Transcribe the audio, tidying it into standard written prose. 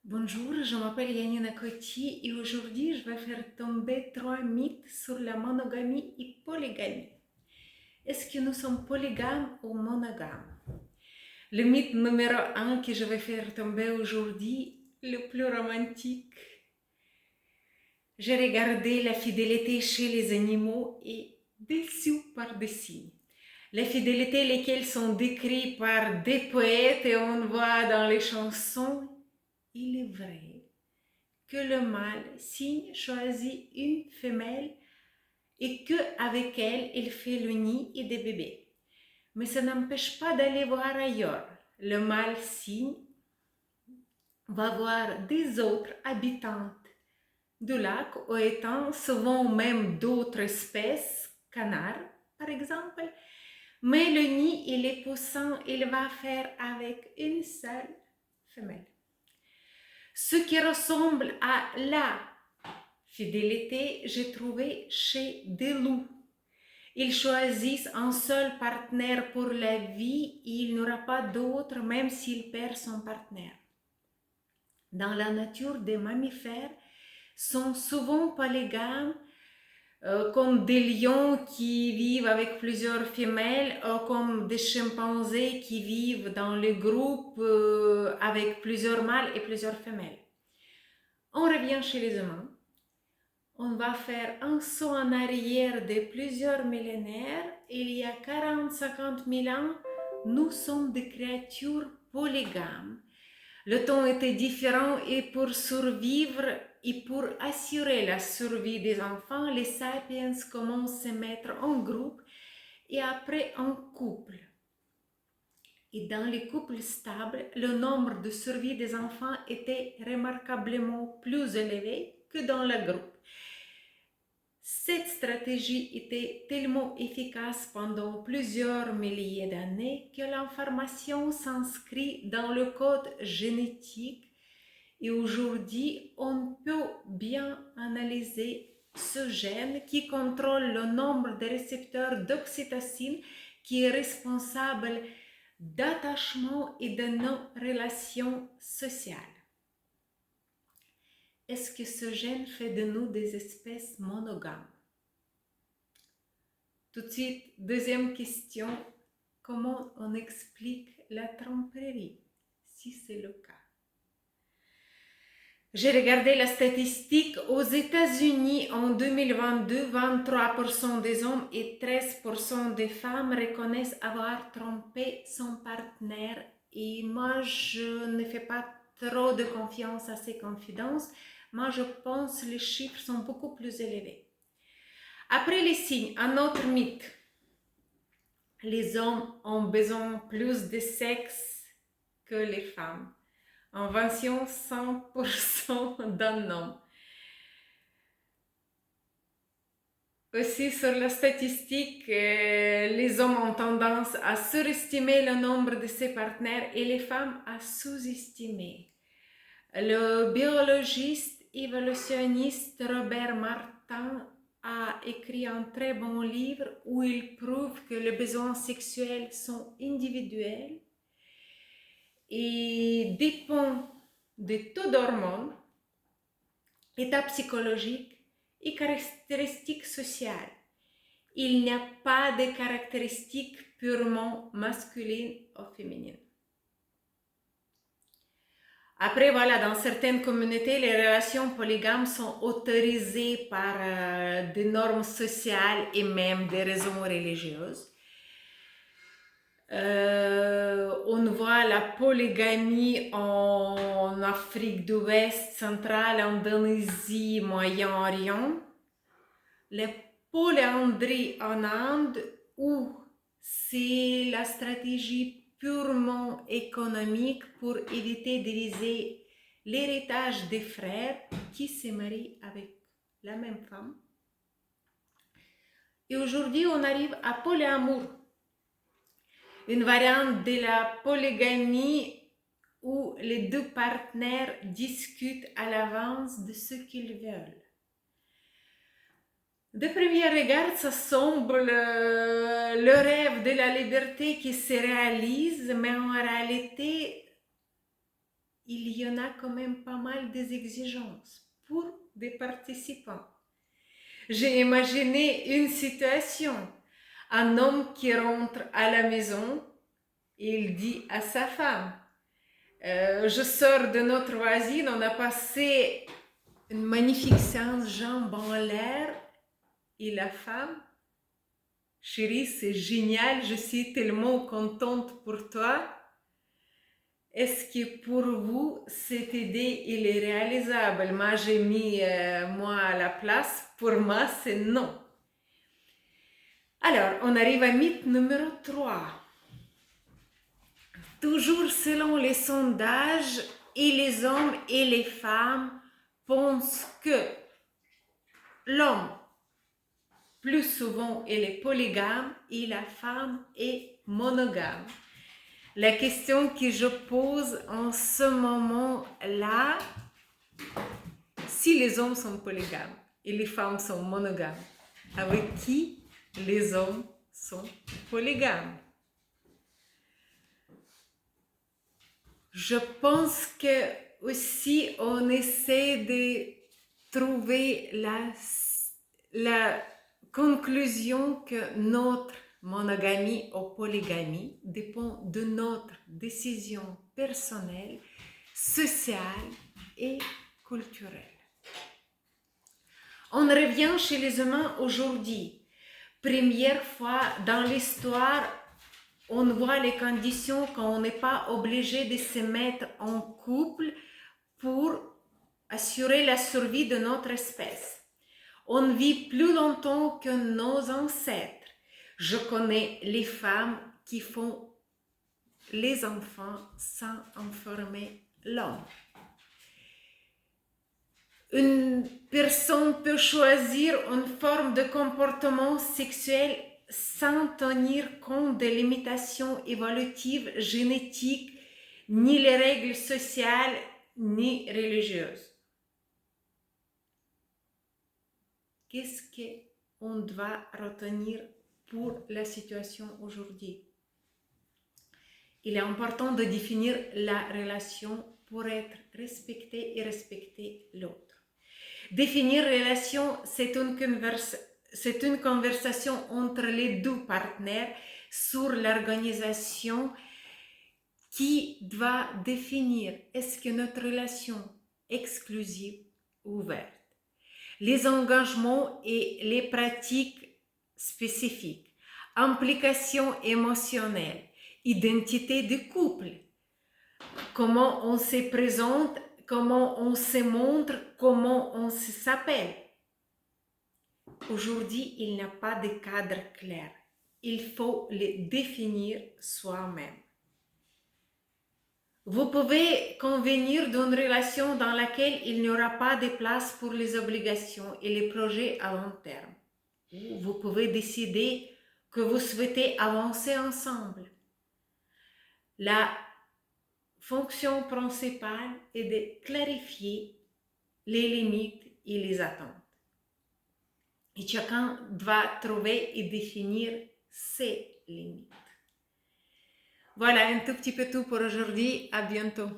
Bonjour, je m'appelle Yanina Coty et aujourd'hui je vais faire tomber trois mythes sur la monogamie et polygamie. Est-ce que nous sommes polygames ou monogames? Le mythe numéro un que je vais faire tomber aujourd'hui, le plus romantique. J'ai regardé la fidélité chez les animaux et déçu par des signes. Les fidélités lesquelles sont décrites par des poètes et on voit dans les chansons, il est vrai que le mâle cygne choisit une femelle et qu'avec elle, il fait le nid et des bébés. Mais ça n'empêche pas d'aller voir ailleurs. Le mâle cygne va voir des autres habitantes du lac ou étangs, souvent même d'autres espèces, canards par exemple. Mais le nid et les poussins, il va faire avec une seule femelle. Ce qui ressemble à la fidélité, j'ai trouvé chez des loups. Ils choisissent un seul partenaire pour la vie et il n'y aura pas d'autre même s'il perd son partenaire. Dans la nature, des mammifères sont souvent polygames, comme des lions qui vivent avec plusieurs femelles, comme des chimpanzés qui vivent dans les groupes avec plusieurs mâles et plusieurs femelles. On revient chez les humains. On va faire un saut en arrière de plusieurs millénaires. Il y a 40-50 000 ans, nous sommes des créatures polygames. Le temps était différent et pour survivre et pour assurer la survie des enfants, les sapiens commencent à se mettre en groupe et après en couple. Et dans les couples stables, le nombre de survie des enfants était remarquablement plus élevé que dans le groupe. Cette stratégie était tellement efficace pendant plusieurs milliers d'années que l'information s'inscrit dans le code génétique et aujourd'hui on peut bien analyser ce gène qui contrôle le nombre de récepteurs d'oxytocine qui est responsable d'attachement et de nos relations sociales. Est-ce que ce gène fait de nous des espèces monogames? Tout de suite, deuxième question, comment on explique la tromperie, si c'est le cas? J'ai regardé la statistique aux États-Unis en 2022, 23% des hommes et 13% des femmes reconnaissent avoir trompé son partenaire et moi je ne fais pas trop de confiance à ces confidences. Moi je pense que les chiffres sont beaucoup plus élevés. Après les signes, un autre mythe. Les hommes ont besoin plus de sexe que les femmes. Invention 100% d'un homme. Aussi sur la statistique, les hommes ont tendance à surestimer le nombre de ses partenaires et les femmes à sous-estimer. Le biologiste évolutionniste Robert Martin a écrit un très bon livre où il prouve que les besoins sexuels sont individuels et dépendent des taux d'hormones, état psychologique et caractéristiques sociales. Il n'y a pas de caractéristiques purement masculines ou féminines. Après, voilà, dans certaines communautés, les relations polygames sont autorisées par des normes sociales et même des raisons religieuses. On voit la polygamie en Afrique de l'Ouest, centrale, Indonésie, Moyen-Orient. La polyandrie en Inde, où c'est la stratégie purement économique pour éviter de diviser l'héritage des frères qui se marient avec la même femme. Et aujourd'hui, on arrive à polyamour, une variante de la polygamie où les deux partenaires discutent à l'avance de ce qu'ils veulent. De premier regard, ça semble le rêve de la liberté qui se réalise, mais en réalité, il y en a quand même pas mal des exigences pour des participants. J'ai imaginé une situation, un homme qui rentre à la maison et il dit à sa femme, je sors de notre voisine, on a passé une magnifique séance jambes en l'air et la femme, chérie, c'est génial, je suis tellement contente pour toi. Est-ce que pour vous, cette idée, il est réalisable? Moi, j'ai mis moi à la place. Pour moi, c'est non. Alors, on arrive à mythe numéro 3. Toujours selon les sondages, et les hommes et les femmes pensent que l'homme, plus souvent, il est polygame et la femme est monogame. La question que je pose en ce moment-là, si les hommes sont polygames et les femmes sont monogames, avec qui les hommes sont polygames? Je pense que aussi on essaie de trouver la conclusion que notre monogamie ou polygamie dépend de notre décision personnelle, sociale et culturelle. On revient chez les humains aujourd'hui. Première fois dans l'histoire, on voit les conditions quand on n'est pas obligé de se mettre en couple pour assurer la survie de notre espèce. On vit plus longtemps que nos ancêtres. Je connais les femmes qui font les enfants sans enfermer l'homme. Une personne peut choisir une forme de comportement sexuel sans tenir compte des limitations évolutives, génétiques, ni les règles sociales, ni religieuses. Qu'est-ce qu'on doit retenir pour la situation aujourd'hui? Il est important de définir la relation pour être respecté et respecter l'autre. Définir relation, c'est une conversation entre les deux partenaires sur l'organisation qui doit définir est-ce que notre relation est exclusive ou ouverte, les engagements et les pratiques spécifiques, implications émotionnelles, identité de couple, comment on se présente, comment on se montre, comment on s'appelle. Aujourd'hui, il n'y a pas de cadre clair. Il faut les définir soi-même. Vous pouvez convenir d'une relation dans laquelle il n'y aura pas de place pour les obligations et les projets à long terme. Vous pouvez décider que vous souhaitez avancer ensemble. La fonction principale est de clarifier les limites et les attentes. Et chacun doit trouver et définir ses limites. Voilà un tout petit peu tout pour aujourd'hui. À bientôt.